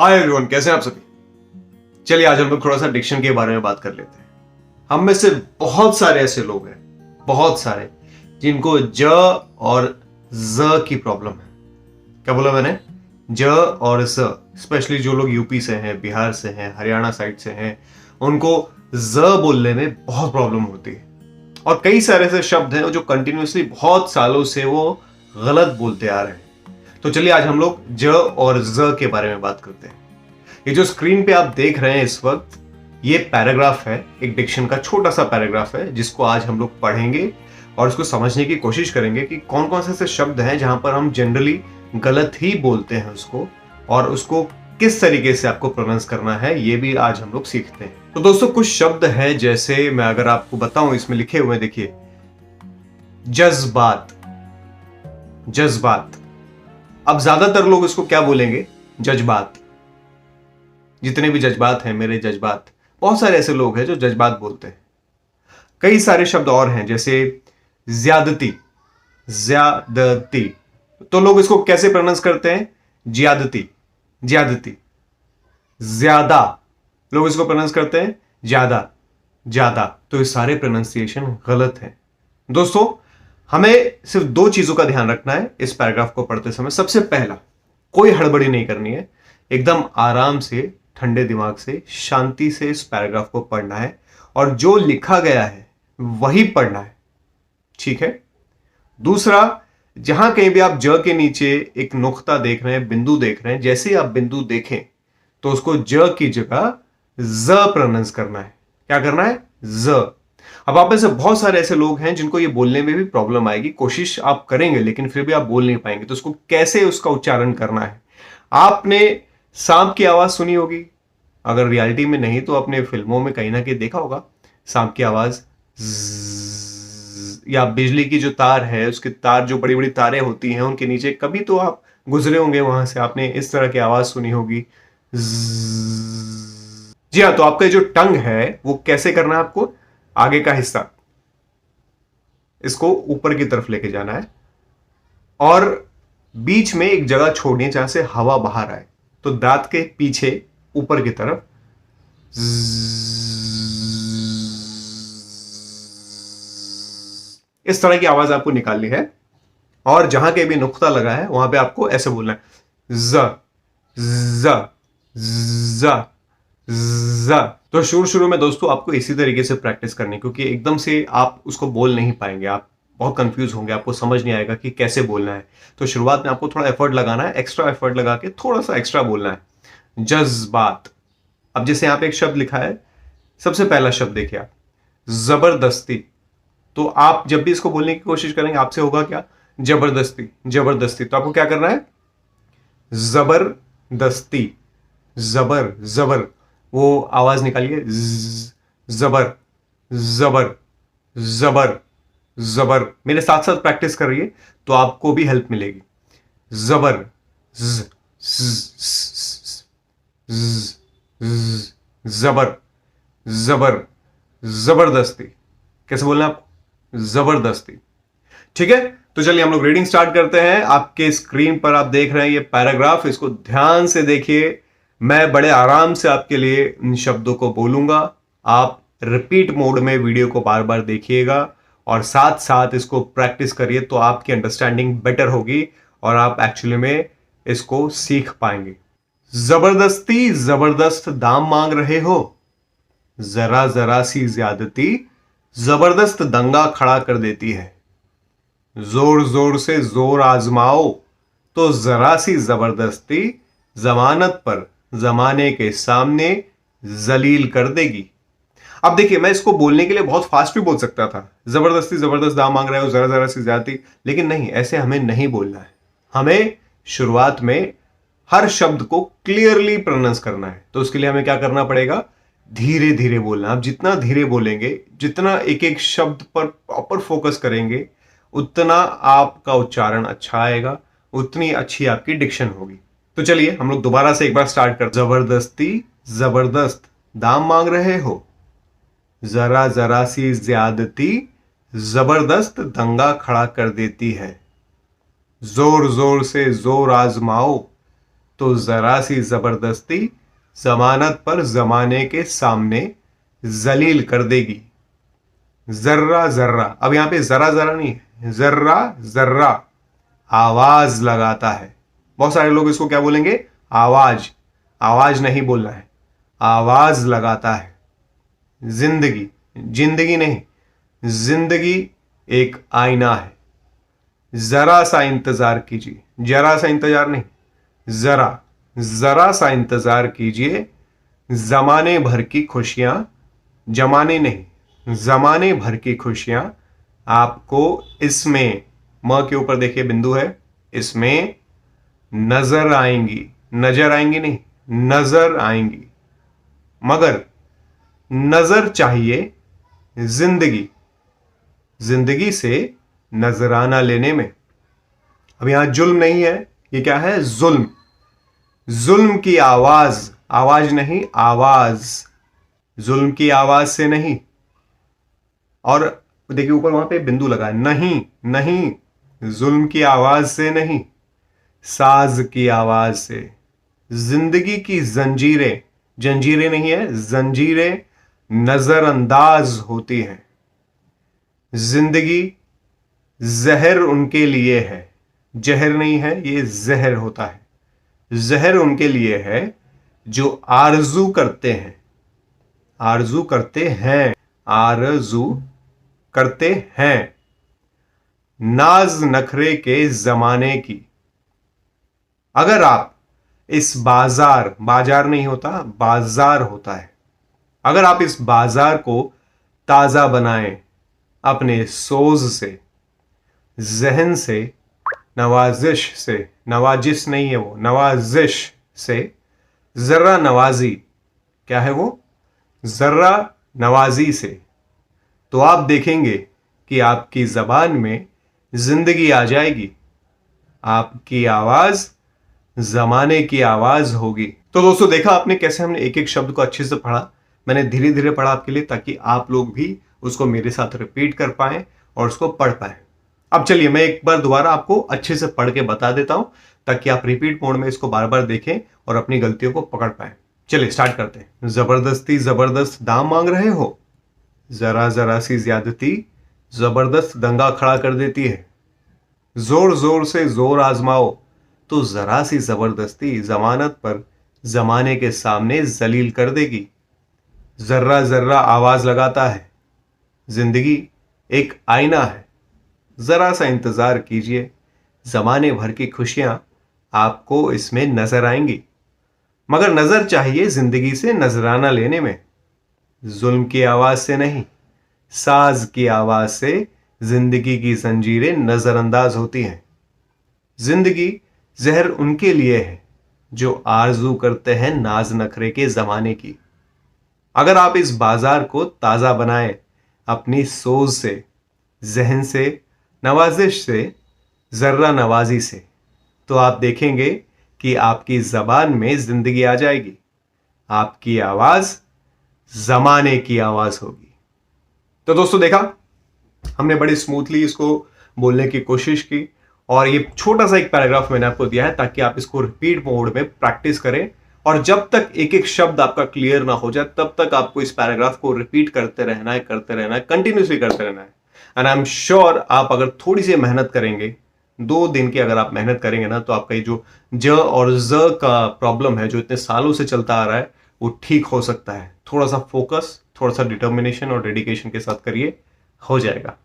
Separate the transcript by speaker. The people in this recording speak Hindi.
Speaker 1: हाय एवरीवन, कैसे हैं आप सभी। चलिए आज हम लोग थोड़ा सा डिक्शन के बारे में बात कर लेते हैं। हम में से बहुत सारे ऐसे लोग हैं, बहुत सारे, जिनको ज और ज की प्रॉब्लम है। क्या बोला मैंने? ज और ज। स्पेशली जो लोग यूपी से हैं, बिहार से हैं, हरियाणा साइड से हैं, उनको ज बोलने में बहुत प्रॉब्लम होती है। और कई सारे ऐसे शब्द हैं जो कंटिन्यूअसली बहुत सालों से वो गलत बोलते आ रहे हैं। तो चलिए आज हम लोग ज और ज के बारे में बात करते हैं। ये जो स्क्रीन पे आप देख रहे हैं इस वक्त, ये पैराग्राफ है, एक डिक्शन का छोटा सा पैराग्राफ है जिसको आज हम लोग पढ़ेंगे और उसको समझने की कोशिश करेंगे कि कौन कौन से ऐसे शब्द हैं जहां पर हम जनरली गलत ही बोलते हैं उसको, और उसको किस तरीके से आपको प्रोनाउंस करना है ये भी आज हम लोग सीखते हैं। तो दोस्तों कुछ शब्द हैं, जैसे मैं अगर आपको बताऊं, इसमें लिखे हुए देखिए, जज्बात। जज्बात। अब ज्यादातर लोग इसको क्या बोलेंगे? जज्बात। जितने भी जज्बात हैं, मेरे जज्बात। बहुत सारे ऐसे लोग हैं जो जज्बात बोलते हैं। कई सारे शब्द और हैं, जैसे ज्यादती। ज्यादती तो लोग इसको कैसे प्रोनाउंस करते हैं? ज्यादती। ज्यादती। ज्यादा लोग इसको प्रोनाउंस करते हैं ज्यादा। ज्यादा। तो ये सारे प्रोनाउंसिएशन गलत हैं। दोस्तों हमें सिर्फ दो चीजों का ध्यान रखना है इस पैराग्राफ को पढ़ते समय। सबसे पहला, कोई हड़बड़ी नहीं करनी है, एकदम आराम से, ठंडे दिमाग से, शांति से इस पैराग्राफ को पढ़ना है और जो लिखा गया है वही पढ़ना है। ठीक है? दूसरा, जहां कहीं भी आप ज के नीचे एक नुक्ता देख रहे हैं, बिंदु देख रहे हैं, जैसे ही आप बिंदु देखें तो उसको ज की जगह ज प्रोनाउंस करना है। क्या करना है? ज। अब आप में से बहुत सारे ऐसे लोग हैं जिनको ये बोलने में भी प्रॉब्लम आएगी, कोशिश आप करेंगे लेकिन फिर भी आप बोल नहीं पाएंगे। तो उसको कैसे, उसका उच्चारण करना है। आपने सांप की आवाज सुनी होगी, अगर रियलिटी में नहीं तो अपने फिल्मों में कहीं ना कहीं देखा होगा। सांप की आवाज या बिजली की जो तार है, उसकी तार, जो बड़ी बड़ी तारें होती हैं उनके नीचे कभी तो आप गुजरे होंगे, वहां से आपने इस तरह की आवाज सुनी होगी। जी हाँ, तो आपका जो टंग है वो कैसे करना है आपको? आगे का हिस्सा इसको ऊपर की तरफ लेके जाना है और बीच में एक जगह छोड़नी है जहां से हवा बाहर आए। तो दांत के पीछे ऊपर की तरफ इस तरह की आवाज आपको निकालनी है और जहां के भी नुक्ता लगा है वहां पे आपको ऐसे बोलना है, ज ज ज ज। तो शुरू में दोस्तों आपको इसी तरीके से प्रैक्टिस करनी है, क्योंकि एकदम से आप उसको बोल नहीं पाएंगे, आप बहुत कंफ्यूज होंगे, आपको समझ नहीं आएगा कि कैसे बोलना है। तो शुरुआत में आपको थोड़ा एफर्ट लगाना है, एक्स्ट्रा एफर्ट लगा के थोड़ा सा एक्स्ट्रा बोलना है। जज्बात। अब जैसे यहां पे एक शब्द लिखा है, सबसे पहला शब्द देखिए आप, जबरदस्ती। तो आप जब भी इसको बोलने की कोशिश करेंगे आपसे होगा क्या? जबरदस्ती। जबरदस्ती। तो आपको क्या करना है? जबरदस्ती। जबर जबर, वो आवाज निकालिए, जबर जबर जबर जबर। मेरे साथ साथ प्रैक्टिस कर रही है तो आपको भी हेल्प मिलेगी। जबर ज, जबर जबर जबरदस्ती। कैसे बोलना है आपको? जबरदस्ती। ठीक है, तो चलिए हम लोग रीडिंग स्टार्ट करते हैं। आपके स्क्रीन पर आप देख रहे हैं ये पैराग्राफ, इसको ध्यान से देखिए। मैं बड़े आराम से आपके लिए इन शब्दों को बोलूंगा, आप रिपीट मोड में वीडियो को बार बार देखिएगा और साथ साथ इसको प्रैक्टिस करिए, तो आपकी अंडरस्टैंडिंग बेटर होगी और आप एक्चुअली में इसको सीख पाएंगे। जबरदस्ती जबरदस्त दाम मांग रहे हो, जरा जरा सी ज्यादती जबरदस्त दंगा खड़ा कर देती है। जोर जोर से जोर आजमाओ तो जरा सी जबरदस्ती जमानत पर जमाने के सामने जलील कर देगी। अब देखिए, मैं इसको बोलने के लिए बहुत फास्ट भी बोल सकता था, जबरदस्ती जबरदस्त दाम मांग रहे हो, जरा जरा सी ज्यादती, लेकिन नहीं, ऐसे हमें नहीं बोलना है। हमें शुरुआत में हर शब्द को क्लियरली प्रोनाउंस करना है। तो उसके लिए हमें क्या करना पड़ेगा? धीरे धीरे बोलना। आप जितना धीरे बोलेंगे, जितना एक एक शब्द पर प्रॉपर फोकस करेंगे, उतना आपका उच्चारण अच्छा आएगा, उतनी अच्छी आपकी डिक्शन होगी। तो चलिए हम लोग दोबारा से एक बार स्टार्ट कर। जबरदस्ती जबरदस्त दाम मांग रहे हो, जरा जरा सी ज्यादती जबरदस्त दंगा खड़ा कर देती है। जोर जोर से जोर आजमाओ तो जरा सी जबरदस्ती जमानत पर जमाने के सामने जलील कर देगी। जर्रा जर्रा, अब यहां पे जरा जरा नहीं है, जर्रा जर्रा आवाज लगाता है। बहुत सारे लोग इसको क्या बोलेंगे, आवाज। आवाज नहीं बोलना है, आवाज लगाता है। जिंदगी, जिंदगी नहीं, जिंदगी एक आईना है। जरा सा इंतजार कीजिए, जरा सा इंतजार नहीं, जरा जरा सा इंतजार कीजिए। जमाने भर की खुशियां, जमाने नहीं, जमाने भर की खुशियां आपको इसमें, म के ऊपर देखिए बिंदु है, इसमें नजर आएंगी। नजर आएंगी नहीं, नजर आएंगी। मगर नजर चाहिए जिंदगी, जिंदगी से नजराना लेने में। अब यहां जुल्म नहीं है, ये क्या है, जुल्म। जुल्म की आवाज, आवाज नहीं आवाज, जुल्म की आवाज से नहीं। और देखिए ऊपर वहां पे बिंदु लगा है, नहीं नहीं, जुल्म की आवाज से नहीं, साज की आवाज से। जिंदगी की जंजीरें, जंजीरें नहीं है, जंजीरें नजरअंदाज होती हैं। जिंदगी जहर उनके लिए है, जहर नहीं है, ये जहर होता है। जहर उनके लिए है जो आरजू करते हैं, आरजू करते हैं, आरजू करते हैं नाज नखरे के जमाने की। अगर आप इस बाजार, बाजार नहीं होता, बाजार होता है, अगर आप इस बाजार को ताजा बनाएं अपने सोज से, जहन से, नवाजिश से, नवाजिश नहीं है वो, नवाजिश से, जर्रा नवाजी, क्या है वो, जर्रा नवाजी से, तो आप देखेंगे कि आपकी जबान में जिंदगी आ जाएगी। आपकी आवाज जमाने की आवाज होगी। तो दोस्तों देखा आपने कैसे हमने एक एक शब्द को अच्छे से पढ़ा। मैंने धीरे धीरे पढ़ा आपके लिए, ताकि आप लोग भी उसको मेरे साथ रिपीट कर पाए और उसको पढ़ पाए। अब चलिए मैं एक बार दोबारा आपको अच्छे से पढ़ के बता देता हूं, ताकि आप रिपीट मोड में इसको बार बार देखें और अपनी गलतियों को पकड़ पाए। चलिए स्टार्ट करते हैं। जबरदस्ती जबरदस्त दाम मांग रहे हो, जरा जरा सी ज्यादती जबरदस्त दंगा खड़ा कर देती है। जोर जोर से जोर आजमाओ तो जरा सी जबरदस्ती जमानत पर जमाने के सामने जलील कर देगी। जर्रा जर्रा आवाज लगाता है, जिंदगी एक आईना है। जरा सा इंतजार कीजिए, जमाने भर की खुशियां आपको इसमें नजर आएंगी। मगर नजर चाहिए जिंदगी से नजराना लेने में। जुल्म की आवाज से नहीं, साज की आवाज से जिंदगी की जंजीरें नजरअंदाज होती हैं। जिंदगी जहर उनके लिए है जो आरजू करते हैं नाज नखरे के जमाने की। अगर आप इस बाजार को ताजा बनाएं अपनी सोच से, जहन से, नवाजिश से, जर्रा नवाजी से, तो आप देखेंगे कि आपकी जबान में जिंदगी आ जाएगी। आपकी आवाज जमाने की आवाज होगी। तो दोस्तों देखा हमने बड़ी स्मूथली इसको बोलने की कोशिश की, और ये छोटा सा एक पैराग्राफ मैंने आपको दिया है ताकि आप इसको रिपीट मोड में प्रैक्टिस करें। और जब तक एक एक शब्द आपका क्लियर ना हो जाए तब तक आपको इस पैराग्राफ को रिपीट करते रहना है, करते रहना है, कंटिन्यूसली करते रहना है। एंड आई एम श्योर आप अगर थोड़ी सी मेहनत करेंगे, 2 दिन की अगर आप मेहनत करेंगे ना, तो आपका ये जो ज और ज का प्रॉब्लम है जो इतने सालों से चलता आ रहा है वो ठीक हो सकता है। थोड़ा सा फोकस, थोड़ा सा डिटर्मिनेशन और डेडिकेशन के साथ करिए, हो जाएगा।